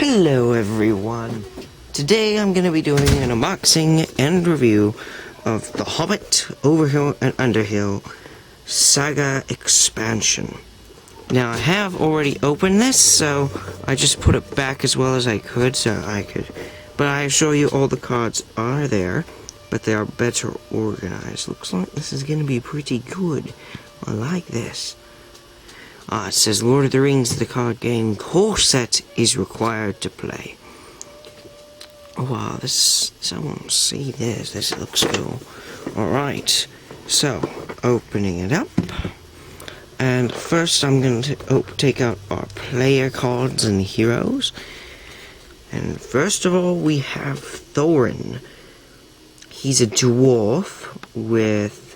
Hello everyone. Today I'm going to be doing an unboxing and review of the Hobbit Overhill and Underhill Saga expansion. Now I have already opened this, so I just put it back as well as I could but I assure you all the cards are there, but they are better organized. Looks like this is going to be pretty good. I like this. It says Lord of the Rings, the card game core set is required to play. Oh wow, I want to see this. This looks cool. Alright, so opening it up. And first I'm going to take out our player cards and heroes. And first of all we have Thorin. He's a dwarf with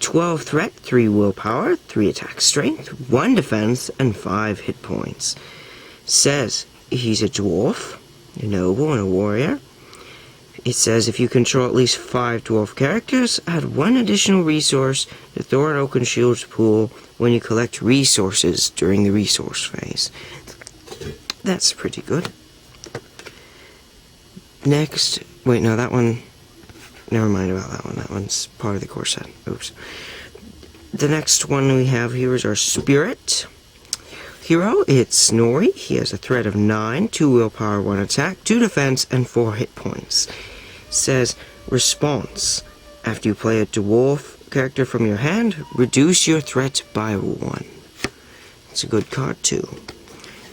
12 threat, 3 willpower, 3 attack strength, 1 defense, and 5 hit points. Says he's a dwarf, a noble, and a warrior. It says if you control at least 5 dwarf characters, add 1 additional resource to Thorin Oakenshield's pool when you collect resources during the resource phase. That's pretty good. Next, wait, no, that one, never mind about that one. That one's part of the core set. Oops. The next one we have here is our Spirit hero. It's Snorri. He has a threat of 9, 2 willpower, 1 attack, 2 defense, and 4 hit points. Says response. After you play a dwarf character from your hand, reduce your threat by 1. It's a good card too.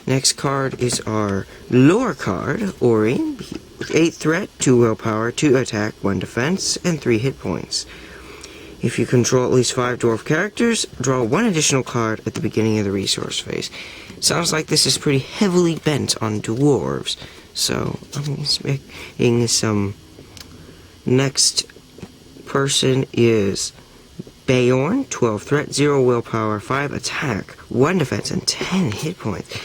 Next card is our lore card, Ori. With 8 threat, 2 willpower, 2 attack, 1 defense, and 3 hit points. If you control at least 5 dwarf characters, draw 1 additional card at the beginning of the resource phase. Sounds like this is pretty heavily bent on dwarves, so I'm expecting some. Next person is Beorn, 12 threat, 0 willpower, 5 attack, 1 defense, and 10 hit points.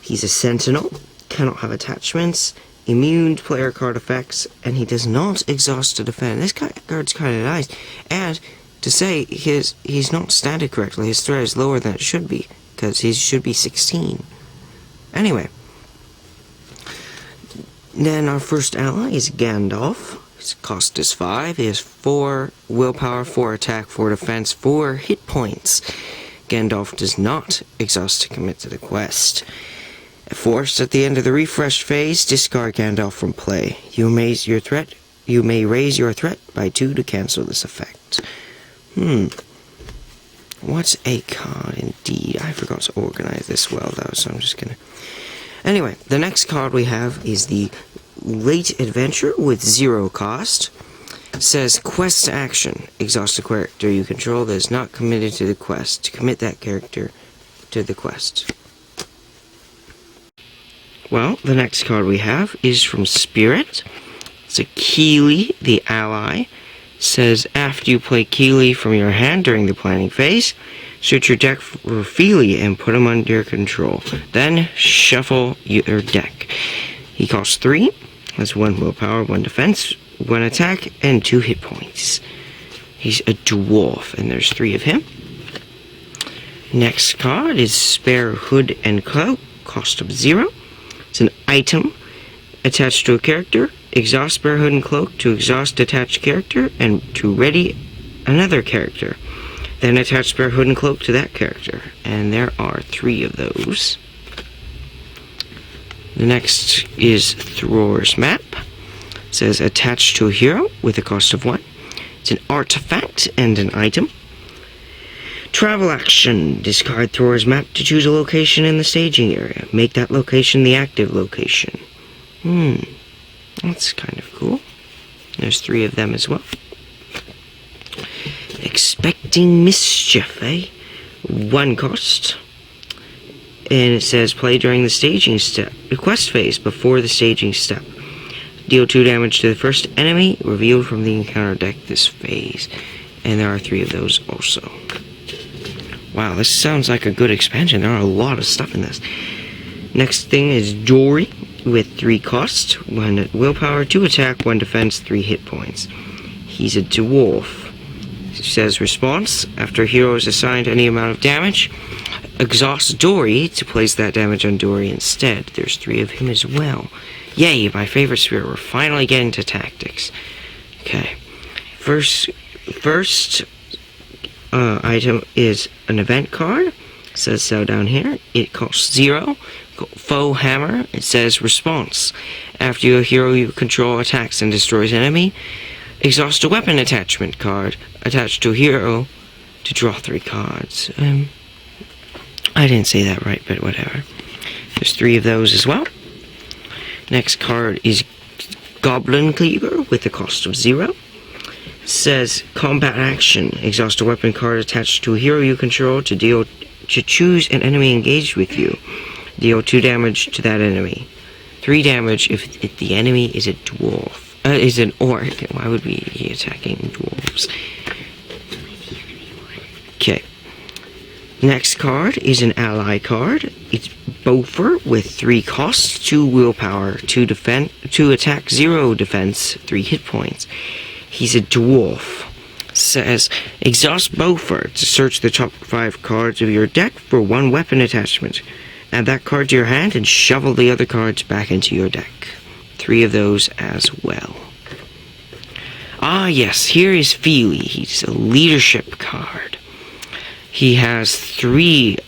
He's a sentinel, cannot have attachments, immune to player card effects, and he does not exhaust to defend. This card's kind of nice. And to say he's not standard correctly, his threat is lower than it should be, because he should be 16. Anyway, then our first ally is Gandalf. His cost is 5. He has 4 willpower, 4 attack, 4 defense, 4 hit points. Gandalf does not exhaust to commit to the quest. Forced at the end of the refresh phase, discard Gandalf from play. You may raise your threat by 2 to cancel this effect. What's a card indeed? I forgot to organize this well though, so I'm just gonna. Anyway, the next card we have is the Late Adventure with 0 cost. It says quest action. Exhaust a character you control that is not committed to the quest to commit that character to the quest. Well, the next card we have is from Spirit. It's a Keeley, the ally. It says after you play Keeley from your hand during the planning phase, search your deck for Feely and put him under your control. Then shuffle your deck. He costs 3, has 1 willpower, 1 defense, 1 attack, and 2 hit points. He's a dwarf, and there's 3 of him. Next card is Spare Hood and Cloak, cost of 0. It's an item attached to a character. Exhaust Spare Hood and Cloak to exhaust attached character and to ready another character. Then attach Spare Hood and Cloak to that character. And there are 3 of those. The next is Thror's Map. It says attached to a hero with a cost of 1. It's an artifact and an item. Travel action. Discard Thror's Map to choose a location in the staging area. Make that location the active location. That's kind of cool. There's 3 of them as well. Expecting Mischief, eh? 1 cost. And it says play during the staging step. The quest phase before the staging step. Deal 2 damage to the first enemy revealed from the encounter deck this phase. And there are 3 of those also. Wow, this sounds like a good expansion. There are a lot of stuff in this. Next thing is Dory with 3 costs, 1 willpower, 2 attack, 1 defense, 3 hit points. He's a dwarf. It says response. After a hero is assigned any amount of damage, exhaust Dory to place that damage on Dory instead. There's 3 of him as well. Yay, my favorite spirit. We're finally getting to tactics. Okay. First item is an event card. It says so down here. It costs 0. Foe hammer. It says response. After a hero you control attacks and destroys enemy, exhaust a weapon attachment card attached to a hero to draw 3 cards. I didn't say that right, but whatever. There's 3 of those as well. Next card is Goblin Cleaver with a cost of 0. It says combat action. Exhaust a weapon card attached to a hero you control to choose an enemy engaged with you. Deal 2 damage to that enemy. 3 damage if the enemy is a dwarf. Is an orc. Why would we be attacking dwarves? Okay. Next card is an ally card. It's Bofer with 3 costs, 2 willpower, 2 attack, 0 defense, 3 hit points. He's a dwarf. Says exhaust Bofer to search the top 5 cards of your deck for 1 weapon attachment. Add that card to your hand and shuffle the other cards back into your deck. 3 of those as well. Ah yes, here is Feely. He's a leadership card. He has 3.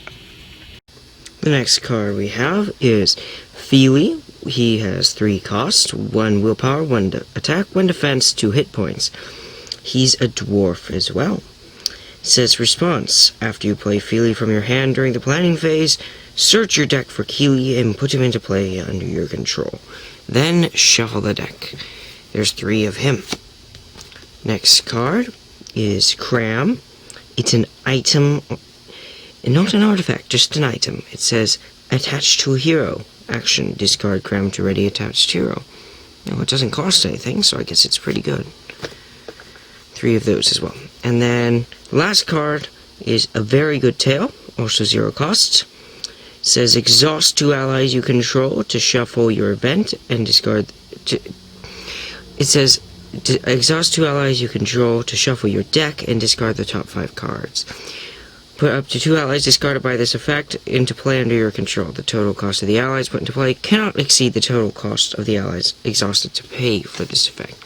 The next card we have is Feely. He has 3 costs, 1 willpower, 1 attack, 1 defense, 2 hit points. He's a dwarf as well. It says response. After you play Feely from your hand during the planning phase, search your deck for Keely and put him into play under your control. Then shuffle the deck. There's 3 of him. Next card is Cram. It's an item, not an artifact, just an item. It says attached to a hero. Action, discard Cram to ready attached hero. Now it doesn't cost anything, so I guess it's pretty good. 3 of those as well. And then last card is a very good tail, also 0 costs. It says exhaust 2 allies you control to shuffle your event and discard. It says exhaust 2 allies you control to shuffle your deck and discard the top 5 cards. Put up to 2 allies discarded by this effect into play under your control. The total cost of the allies put into play cannot exceed the total cost of the allies exhausted to pay for this effect.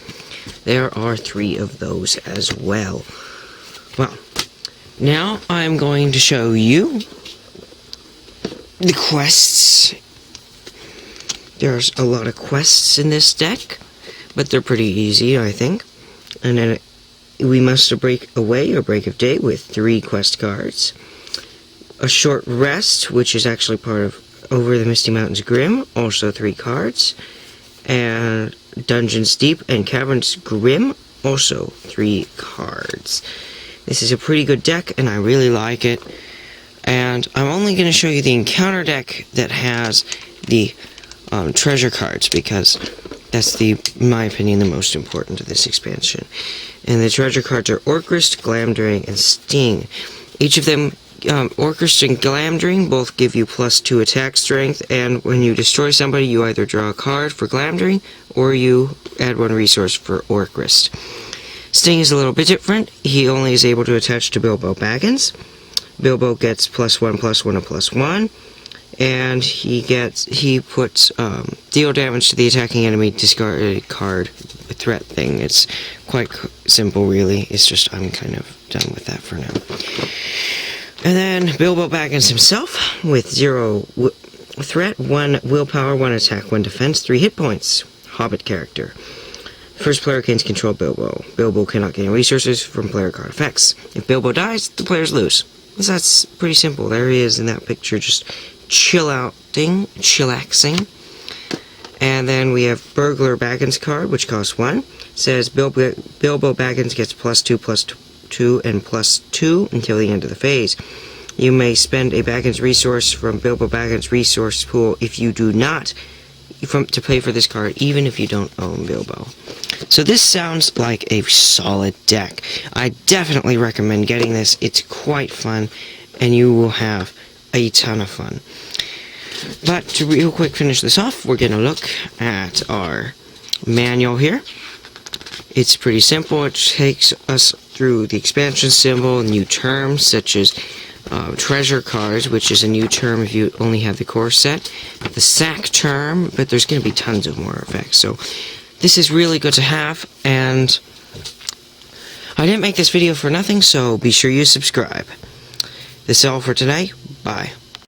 There are 3 of those as well. Well, now I'm going to show you the quests. There's a lot of quests in this deck, but they're pretty easy, I think. And then we must break away or break of day with 3 quest cards. A short rest, which is actually part of Over the Misty Mountains Grim, also 3 cards. And Dungeons Deep and Caverns Grim, also 3 cards. This is a pretty good deck, and I really like it. And I'm only going to show you the encounter deck that has the treasure cards, because that's in my opinion, the most important to this expansion. And the treasure cards are Orcrist, Glamdring, and Sting. Each of them, Orcrist and Glamdring, both give you +2 attack strength, and when you destroy somebody, you either draw a card for Glamdring, or you add 1 resource for Orcrist. Sting is a little bit different. He only is able to attach to Bilbo Baggins. Bilbo gets +1/+1 and +1. And he puts deal damage to the attacking enemy, discard a card, a threat thing. It's quite simple, really. It's just I'm kind of done with that for now. And then Bilbo Baggins himself with 0 threat, 1 willpower, 1 attack, 1 defense, 3 hit points. Hobbit character. First player gains control Bilbo. Bilbo cannot gain resources from player card effects. If Bilbo dies, the players lose. So that's pretty simple. There he is in that picture, just chillaxing. And then we have Burglar Baggins card, which costs 1. It says Bilbo Baggins gets +2/+2 and +2 until the end of the phase. You may spend a Baggins resource from Bilbo Baggins resource pool if you do not to pay for this card, even if you don't own Bilbo. So this sounds like a solid deck. I definitely recommend getting this. It's quite fun, and you will have a ton of fun. But to real quick finish this off, we're going to look at our manual here. It's pretty simple. It takes us through the expansion symbol, new terms such as treasure cards, which is a new term if you only have the core set. The sack term, but there's going to be tons of more effects. So this is really good to have, and I didn't make this video for nothing, so be sure you subscribe. This is all for today. Bye.